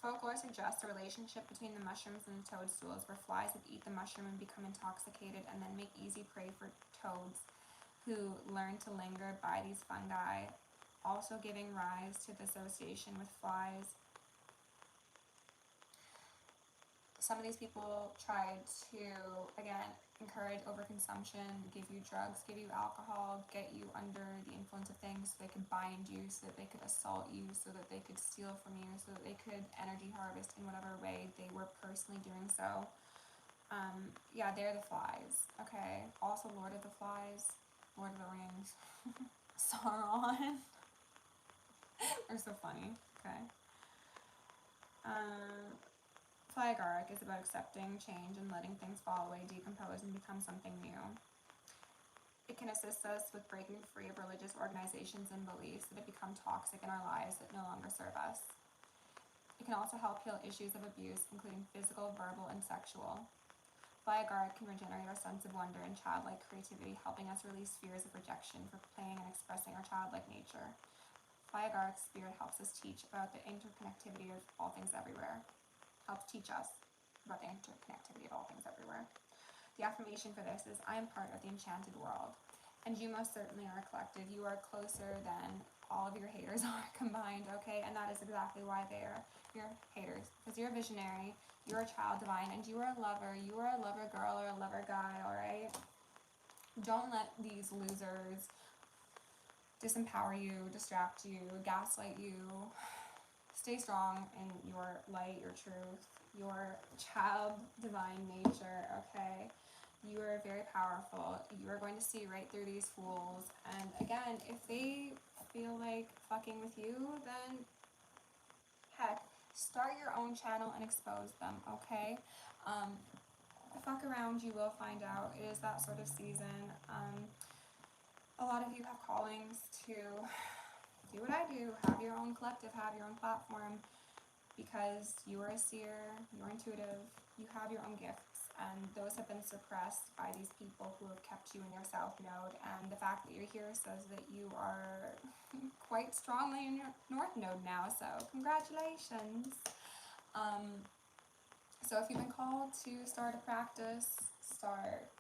Folklore suggests a relationship between the mushrooms and the toadstools, where flies would eat the mushroom and become intoxicated and then make easy prey for toads who learn to linger by these fungi, also giving rise to the association with flies. Some of these people tried to, again, encourage overconsumption, give you drugs, give you alcohol, get you under the influence of things so they could bind you, so that they could assault you, so that they could steal from you, so that they could energy harvest in whatever way they were personally doing so. Yeah, they're the flies, okay? Also Lord of the Flies, Lord of the Rings, Sauron. They're so funny, okay? Flyagaric is about accepting change and letting things fall away, decompose, and become something new. It can assist us with breaking free of religious organizations and beliefs that have become toxic in our lives that no longer serve us. It can also help heal issues of abuse, including physical, verbal, and sexual. Flyagaric can regenerate our sense of wonder and childlike creativity, helping us release fears of rejection for playing and expressing our childlike nature. Flyagaric spirit helps us teach about the interconnectivity of all things everywhere, helps teach us about the interconnectivity of all things everywhere. The affirmation for this is, I am part of the enchanted world. And you most certainly are a collective. You are closer than all of your haters are combined, okay? And that is exactly why they are your haters. Because you're a visionary, you're a child divine, and you are a lover. You are a lover girl or a lover guy, alright? Don't let these losers disempower you, distract you, gaslight you. Stay strong in your light, your truth, your child divine nature, okay? You are very powerful. You are going to see right through these fools. And again, if they feel like fucking with you, then heck, start your own channel and expose them, okay? Fuck around, you will find out. It is that sort of season. A lot of you have callings to do what I do, have your own collective, have your own platform, because you are a seer, you're intuitive, you have your own gifts, and those have been suppressed by these people who have kept you in your south node, and the fact that you're here says that you are quite strongly in your north node now, so congratulations. So if you've been called to start a practice, start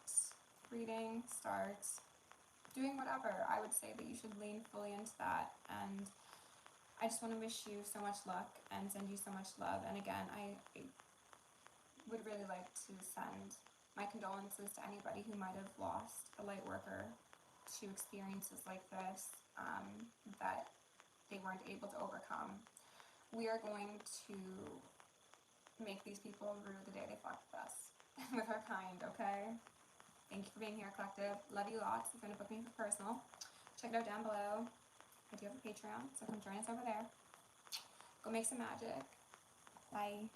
reading, start doing whatever, I would say that you should lean fully into that. And I just want to wish you so much luck and send you so much love. And again, I would really like to send my condolences to anybody who might have lost a light worker to experiences like this that they weren't able to overcome. We are going to make these people rue the day they fucked with us with our kind, okay? Thank you for being here, collective. Love you lots. If you want to book me for personal, check it out down below. I do have a Patreon, so come join us over there. Go make some magic. Bye.